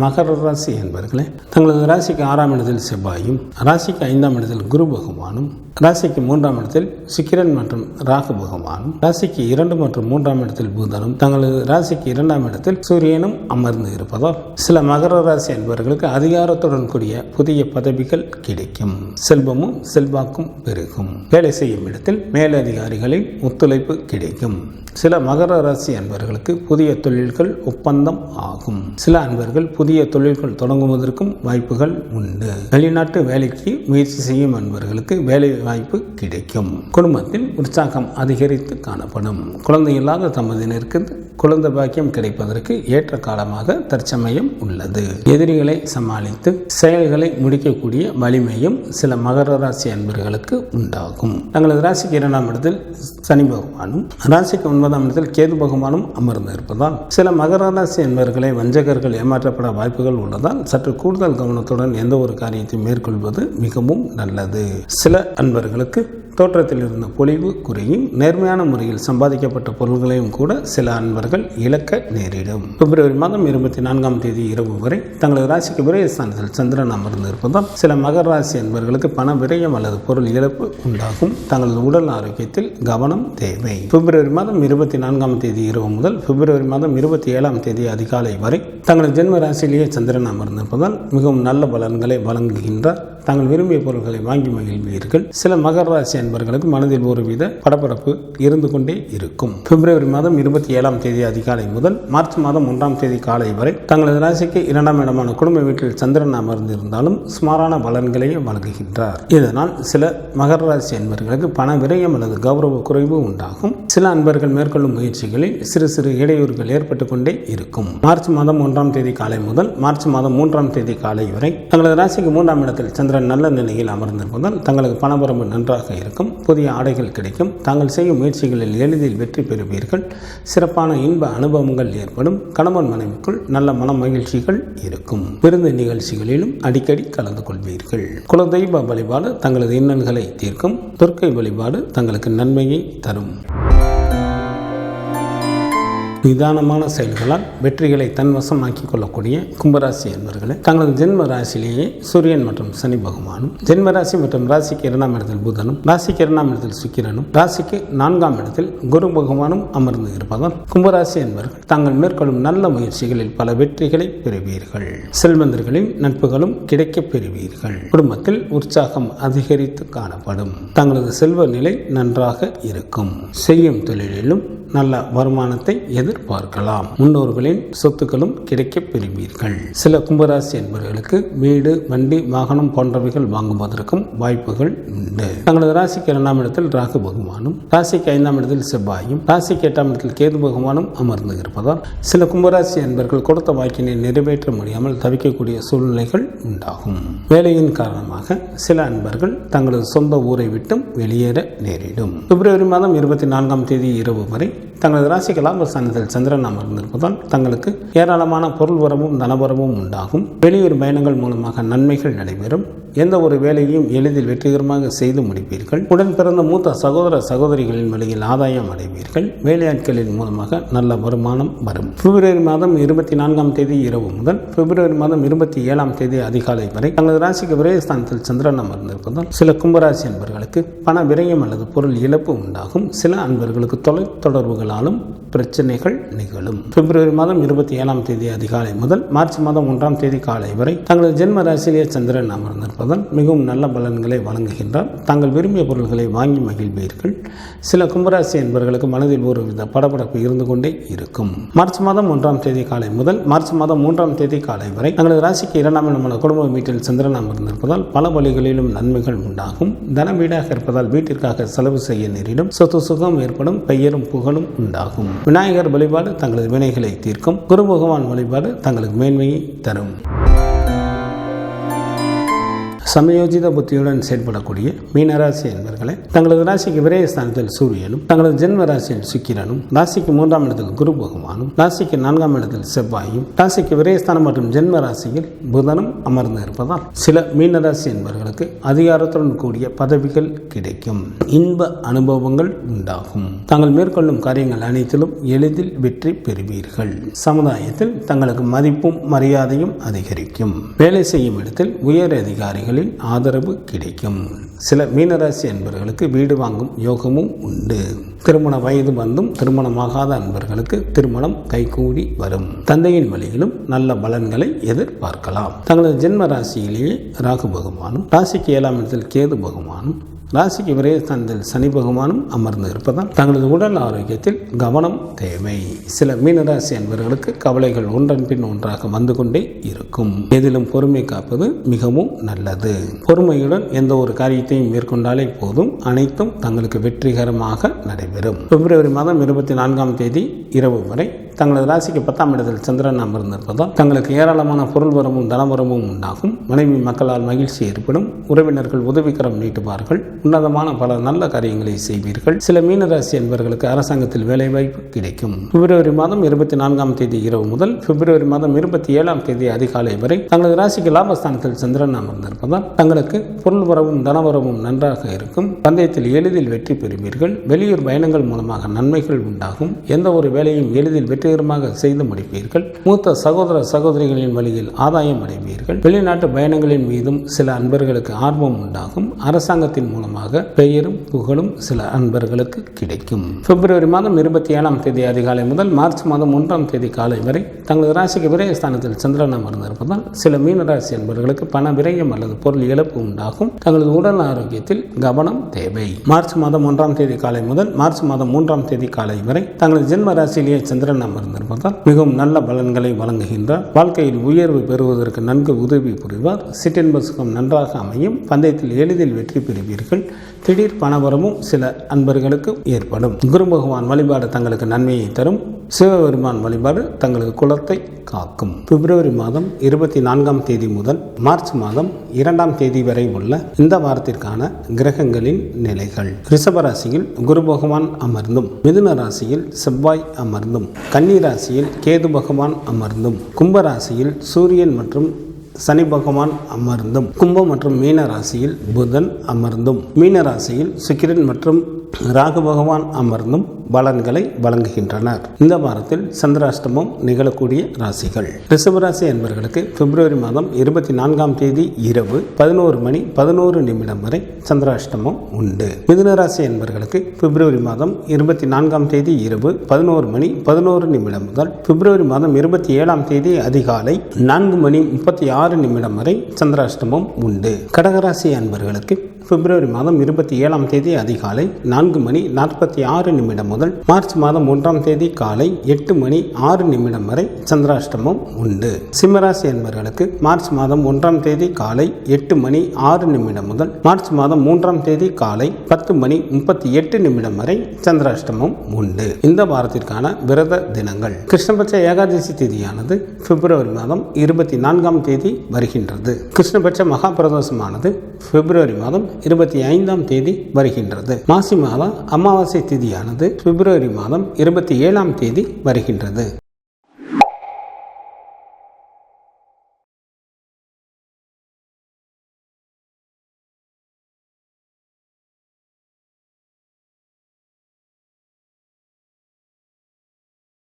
மகர ராசி என்பர்களே, தங்களது ராசிக்கு 6ஆம் இடத்தில் செவ்வாயும், ராசிக்கு 5ஆம் இடத்தில் குரு பகவானும், ராசிக்கு 3ஆம் இடத்தில் சுக்கிரன் மற்றும் ராகு பகவானும், ராசிக்கு 2 மற்றும் 3ஆம் இடத்தில் புதனும், தங்களது ராசிக்கு 2ஆம் இடத்தில் சூரியனும் அமர்ந்து இருப்பதால் சில மகர ராசி என்பவர்களுக்கு அதிகாரத்துடன் கூடிய புதிய பதவிகள் கிடைக்கும். செல்வமும் செல்வாக்கும் பெருகும். வேலை செய்யும் இடத்தில் மேலதிகாரிகளின் ஒத்துழைப்பு கிடைக்கும். சில மகர ராசி அன்பர்களுக்கு புதிய தொழில்கள் ஒப்பந்தம் ஆகும். சில அன்பர்கள் புதிய தொழில்கள் தொடங்குவதற்கும் வாய்ப்புகள் உண்டு. வெளிநாட்டு வேலைக்கு முயற்சி செய்யும் அன்பர்களுக்கு வேலை வாய்ப்பு கிடைக்கும். குடும்பத்தில் உற்சாகம் அதிகரித்து காணப்படும். குழந்தை இல்லாத தம்பதியினருக்கு குழந்தை பாக்கியம் கிடைப்பதற்கு ஏற்ற காலமாக தற்சமயம் உள்ளது. எதிரிகளை சமாளித்து செயல்களை முடிக்கக்கூடிய வலிமையும் சில மகர ராசி அன்பர்களுக்கு உண்டாகும். தங்களது ராசிக்கு 2ஆம் இடத்தில் சனி பகவானும், ராசிக்கு 9ஆம் இடத்தில் கேது பகவானும் அமர்ந்து இருப்பதால் சில மகர ராசி அன்பர்களை வஞ்சகர்கள் ஏமாற்றப்பட வாய்ப்புகள் உள்ளதால் சற்று கூடுதல் கவனத்துடன் எந்த ஒரு காரியத்தையும் மேற்கொள்வது மிகவும் நல்லது. சில அன்பர்களுக்கு தோற்றத்தில் இருந்த பொலிவு குறையும். நேர்மையான முறையில் சம்பாதிக்கப்பட்ட பொருள்களையும் கூட சில அன்பர்கள் இழக்க நேரிடும். பிப்ரவரி மாதம் 24ஆம் தேதி இரவு வரை தங்களது ராசிக்கு விரயஸ்தானத்தில் சந்திரன் அமர்ந்து இருப்பதால் சில மகர ராசி அன்பர்களுக்கு பண விரயம் அல்லது பொருள் இழப்பு உண்டாகும். தங்களது உடல் ஆரோக்கியத்தில் கவனம் தேவை. பிப்ரவரி மாதம் 24ஆம் தேதி இரவு முதல் பிப்ரவரி மாதம் 27ஆம் தேதி அதிகாலை வரை தங்களது ஜென்ம ராசியிலேயே சந்திரன் அமர்ந்திருப்பதால் மிகவும் நல்ல பலன்களை வழங்குகின்றார். தாங்கள் விரும்பிய பொருட்களை வாங்கி மகிழ்வீர்கள். சில மகர ராசி அன்பர்களுக்கு மனதில் ஒருவித படபடப்பு இருந்து கொண்டே இருக்கும். பிப்ரவரி மாதம் 27ஆம் தேதி அதிகாலை முதல் மார்ச் மாதம் 1ஆம் தேதி காலை வரை தங்களது ராசிக்கு 2ஆம் இடமான குடும்ப வீட்டில் சந்திரன் அமர்ந்திருந்தாலும் சுமாரான பலன்களையே வழங்குகின்றார். இதனால் சில மகர ராசி அன்பர்களுக்கு பண விரயம் அல்லது கௌரவ குறைவு உண்டாகும். சில அன்பர்கள் மேற்கொள்ளும் முயற்சிகளில் சிறு சிறு இடையூறுகள் ஏற்பட்டுக் கொண்டே இருக்கும். மார்ச் மாதம் 1ஆம் தேதி காலை முதல் மார்ச் மாதம் 3ஆம் தேதி காலை வரை தங்களது ராசிக்கு 3ஆம் இடத்தில் சந்திரன் நல்ல நிலையில் அமர்ந்திருப்பதால் தங்களுக்கு பணபரம்பு நன்றாக இருக்கும். புதிய ஆடைகள் கிடைக்கும். தாங்கள் செய்யும் முயற்சிகளில் எளிதில் வெற்றி பெறுவீர்கள். சிறப்பான இன்ப அனுபவங்கள் ஏற்படும். கணவன் மனைவிக்குள் நல்ல மன மகிழ்ச்சிகள் இருக்கும். விருந்து நிகழ்ச்சிகளிலும் அடிக்கடி கலந்து கொள்வீர்கள். குலதெய்வ வழிபாடு தங்களது இன்னல்களை தீர்க்கும். துர்க்கை வழிபாடு தங்களுக்கு நன்மையை தரும். நிதானமான செயல்களால் வெற்றிகளை தன்வசமாக்கிக் கொள்ளக்கூடிய கும்பராசி என்பவர்களே, தங்களது ஜென்ம ராசியிலேயே சூரியன் மற்றும் சனி பகவானும், ஜென்ம ராசி மற்றும் ராசிக்கு 2ஆம் இடத்தில் புதனும், ராசிக்கு 2ஆம் இடத்தில் சுக்கிரனும், ராசிக்கு 4ஆம் இடத்தில் குரு பகவானும் அமர்ந்து இருப்பதால் கும்பராசி என்பவர்கள் தாங்கள் மேற்கொள்ளும் நல்ல முயற்சிகளில் பல வெற்றிகளை பெறுவீர்கள். செல்வந்தர்களின் நட்புகளும் கிடைக்கப் பெறுவீர்கள். குடும்பத்தில் உற்சாகம் அதிகரித்து காணப்படும். தங்களது செல்வ நிலை நன்றாக இருக்கும். செய்யும் தொழிலிலும் நல்ல வருமானத்தை எதிர்பார்க்கலாம். முன்னோர்களின் சொத்துக்களும் கிடைக்கப் பெறுவீர்கள். சில கும்பராசி என்பவர்களுக்கு வீடு, வண்டி, வாகனம் போன்றவைகள் வாங்குவதற்கும் வாய்ப்புகள் உண்டு. தங்களது ராசிக்கு 2ஆம் இடத்தில் ராகு பகவானும், ராசிக்கு 5ஆம் இடத்தில் செவ்வாயும், ராசிக்கு 8ஆம் இடத்தில் கேது பகவானும் அமர்ந்து இருப்பதால் சில கும்பராசி என்பவர்கள் கொடுத்த வாக்கினை நிறைவேற்ற முடியாமல் தவிக்கக்கூடிய சூழ்நிலைகள் உண்டாகும். வேலையின் காரணமாக சில அன்பர்கள் தங்களது சொந்த ஊரை விட்டும் வெளியேற நேரிடும். பிப்ரவரி மாதம் 24ஆம் தேதி இரவு வரை தங்களது ராசிக்கு லாபஸ்தானத்தில் சந்திரன் அமர்ந்திருப்பதால் தங்களுக்கு ஏராளமான பொருள் வரவும் தனவரவும் உண்டாகும். வெளியூர் பயணங்கள் மூலமாக நன்மைகள் நடைபெறும். எந்த ஒரு வேலையையும் எளிதில் வெற்றிகரமாக செய்து முடிப்பீர்கள். உடன் பிறந்த மூத்த சகோதர சகோதரிகளின் வழியில் ஆதாயம் அடைவீர்கள். வேலையாட்களின் மூலமாக நல்ல வருமானம் வரும். பிப்ரவரி மாதம் 24ஆம் தேதி இரவு முதல் பிப்ரவரி மாதம் 27ஆம் தேதி அதிகாலை வரை தங்களது ராசிக்கு விரயஸ்தானத்தில் சந்திரன் அமர்ந்திருப்பதால் சில கும்பராசி அன்பர்களுக்கு பண விரயம் அல்லது பொருள் இழப்பு உண்டாகும். சில அன்பர்களுக்கு தொலைத்தொடர்புகளாலும் பிரச்சனைகள் நிகழும். பிப்ரவரி மாதம் 27ஆம் தேதி அதிகாலை முதல் மார்ச் மாதம் 1ஆம் தேதி காலை வரை தங்களது ஜென்ம ராசியிலேயே சந்திரன் அமர்ந்திருப்பதால் மிகவும் நல்ல பலன்களை வழங்குகின்றார். தாங்கள் விரும்பிய பொருட்களை வாங்கி மகிழ்வீர்கள். சில கும்பராசி என்பவர்களுக்கு மனதில் ஒருவித படபடப்பு இருந்து கொண்டே இருக்கும். மார்ச் மாதம் 1ஆம் தேதி காலை முதல் மார்ச் மாதம் 3ஆம் தேதி காலை வரை தங்களது ராசிக்கு 2ஆம் இடமான குடும்ப வீட்டில் சந்திரன் அமர்ந்திருப்பதால் பல வழிகளிலும் நன்மைகள் உண்டாகும். தன வீடாக இருப்பதால் வீட்டிற்காக செலவு செய்ய நேரிடும். சொத்து சுகம் ஏற்படும். பெயரும் புகழும் உண்டாகும். விநாயகர் வழிபாடு தங்களது வினைகளை தீர்க்கும். குரு பகவான் வழிபாடு தங்களுக்கு மேன்மையை தரும். சமயோஜித புத்தியுடன் செயல்படக்கூடிய மீனராசி என்பவர்களை தங்களது ராசிக்கு விரயஸ்தானத்தில் சூரியனும், தங்களது ஜென்ம ராசியில் சுக்கிரனும், ராசிக்கு 3ஆம் இடத்தில் குரு பகவானும், ராசிக்கு 4ஆம் இடத்தில் செவ்வாயும், ராசிக்கு விரயஸ்தானம் மற்றும் ஜென்ம ராசியில் புதனும் அமர்ந்து இருப்பதால் சில மீனராசி என்பவர்களுக்கு அதிகாரத்துடன் கூடிய பதவிகள் கிடைக்கும், இன்ப அனுபவங்கள் உண்டாகும். தாங்கள் மேற்கொள்ளும் காரியங்கள் அனைத்திலும் எளிதில் வெற்றி பெறுவீர்கள். சமுதாயத்தில் தங்களுக்கு மதிப்பும் மரியாதையும் அதிகரிக்கும். வேலை செய்யும் இடத்தில் உயர் அதிகாரிகளின் ஆதரவு கிடைக்கும். சில மீனராசி அன்பர்களுக்கு வீடு வாங்கும் யோகமும் உண்டு. திருமண வயது வந்தும் திருமணமாகாத அன்பர்களுக்கு திருமணம் கைகூடி வரும். தந்தையின் வழியிலும் நல்ல பலன்களை எதிர்பார்க்கலாம். தங்களது ஜென்ம ராசியிலேயே ராகு பகவானும், ராசிக்கு 7ஆம் இடத்தில் கேது பகவானும், ராசிக்கு விரயஸ்தானத்தில் சனி பகவானும் அமர்ந்து இருப்பதால் தங்களது உடல் ஆரோக்கியத்தில் கவனம் தேவை. சில மீனராசி அன்பர்களுக்கு கவலைகள் ஒன்றன் பின் ஒன்றாக வந்து கொண்டே இருக்கும். எதிலும் பொறுமை காப்பது மிகவும் நல்லது. பொறுமையுடன் எந்த ஒரு காரியத்தையும் மேற்கொண்டாலே போதும், அனைத்தும் தங்களுக்கு வெற்றிகரமாக நடைபெறும். பிப்ரவரி மாதம் 24ஆம் தேதி இரவு வரை தங்களது ராசிக்கு 10ஆம் இடத்தில் சந்திரன் அமர்ந்திருப்பதால் தங்களுக்கு ஏராளமான பொருள் வரமும் தனவரமும் உண்டாகும். மனைவி மக்களால் மகிழ்ச்சி ஏற்படும். உறவினர்கள் உதவிக்கரம் நீட்டுவார்கள். உன்னதமான பல நல்ல காரியங்களை செய்வீர்கள். சில மீனராசி என்பவர்களுக்கு அரசாங்கத்தில் வேலைவாய்ப்பு கிடைக்கும். பிப்ரவரி மாதம் 24ஆம் தேதி இரவு முதல் பிப்ரவரி மாதம் 27ஆம் தேதி அதிகாலை வரை தங்களது ராசிக்கு லாபஸ்தானத்தில் சந்திரன் அமர்ந்திருப்பதால் தங்களுக்கு பொருள் வரவும் தனவரவும் நன்றாக இருக்கும். பந்தயத்தில் எளிதில் வெற்றி பெறுவீர்கள். வெளியூர் பயணங்கள் மூலமாக நன்மைகள் உண்டாகும். எந்த ஒரு வேலையும் எளிதில் வெற்றிகரமாக செய்து முடிப்பீர்கள். மூத்த சகோதர சகோதரிகளின் வழியில் ஆதாயம் அடைவீர்கள். வெளிநாட்டு பயணங்களின் மீதும் சில அன்பர்களுக்கு ஆர்வம் உண்டாகும். அரசாங்கத்தின் மூலமாக பெயரும் புகழும் சில அன்பர்களுக்கு கிடைக்கும். பிப்ரவரி மாதம் 27ஆம் தேதி அதிகாலை முதல் மார்ச் மாதம் 1ஆம் தேதி காலை வரை தங்களது ராசிக்கு விரயஸ்தானத்தில் சந்திரன் அமர்ந்திருப்பதால் சில மீனராசி அன்பர்களுக்கு பண விரயம் அல்லது பொருள் இழப்பு உண்டாகும். தங்களது உடல் ஆரோக்கியத்தில் கவனம் தேவை. மார்ச் மாதம் 1ஆம் தேதி காலை முதல் மார்ச் மாதம் 3ஆம் தேதி காலை வரை தங்களது ஜென்ம ராசியிலேயே சந்திரன் அமர்ந்திருப்பதால் மிகவும் நல்ல பலன்களை வழங்குகின்றார். வாழ்க்கையில் உயர்வு பெறுவதற்கு நன்கு உதவி புரிவார். சிற்றின்ப சுகம் நன்றாக அமையும். பந்தயத்தில் எளிதில் வெற்றி பெறுவீர்கள். திடீர் பணவரமும் சில அன்பர்களுக்கு ஏற்படும். குரு பகவான் வழிபாடு தங்களுக்கு நன்மையை தரும். சிவபெருமான் வழிபாடு தங்களது குலத்தை காக்கும். பிப்ரவரி மாதம் 24ஆம் தேதி முதல் மார்ச் மாதம் 2ஆம் தேதி வரை உள்ள இந்த வாரத்திற்கான கிரகங்களின் நிலைகள். ரிஷபராசியில் குரு பகவான் அமர்ந்தும், மிதுன ராசியில் செவ்வாய் அமர்ந்தும், கன்னி ராசியில் கேது பகவான் அமர்ந்தும், கும்பராசியில் சூரியன் மற்றும் சனி பகவான் அமர்ந்தும், கும்பம் மற்றும் மீன ராசியில் புதன் அமர்ந்தும், மீன ராசியில் சுக்கிரன் மற்றும் ராகு பகவான் அமர்ந்தும் பலன்களை வழங்குகின்றனர். இந்த வாரத்தில் சந்திராஷ்டமம் நிகழக்கூடிய ராசிகள். ரிஷபராசி என்பவர்களுக்கு பிப்ரவரி மாதம் 24ஆம் தேதி இரவு 11:11 வரை சந்திராஷ்டமம் உண்டு. மிதுன ராசி என்பவர்களுக்கு பிப்ரவரி மாதம் 24ஆம் தேதி இரவு 11:11 முதல் பிப்ரவரி மாதம் 27ஆம் தேதி அதிகாலை 4:36 வரை சந்திராஷ்டமம் உண்டு. கடகராசி என்பவர்களுக்கு பிப்ரவரி மாதம் 27ஆம் தேதி அதிகாலை 4:46 முதல் மார்ச் மாதம் 1ஆம் தேதி காலை 8:06 வரை சந்திராஷ்டமம் உண்டு. சிம்மராசி என்பவர்களுக்கு மார்ச் மாதம் 1ஆம் தேதி காலை 8:06 முதல் மார்ச் மாதம் 3ஆம் தேதி காலை 10:38 வரை சந்திராஷ்டமம் உண்டு. இந்த வாரத்திற்கான விரத தினங்கள். கிருஷ்ணபட்ச ஏகாதசி திதியானது பிப்ரவரி மாதம் 24ஆம் தேதி வருகின்றது. கிருஷ்ணபட்ச மகா பிரதோஷமானது பிப்ரவரி மாதம் 25ஆம் தேதி வருகின்றது. மாசி மாத அமாவாசை திதியானது பிப்ரவரி மாதம் 27ஆம் தேதி வருகின்றது.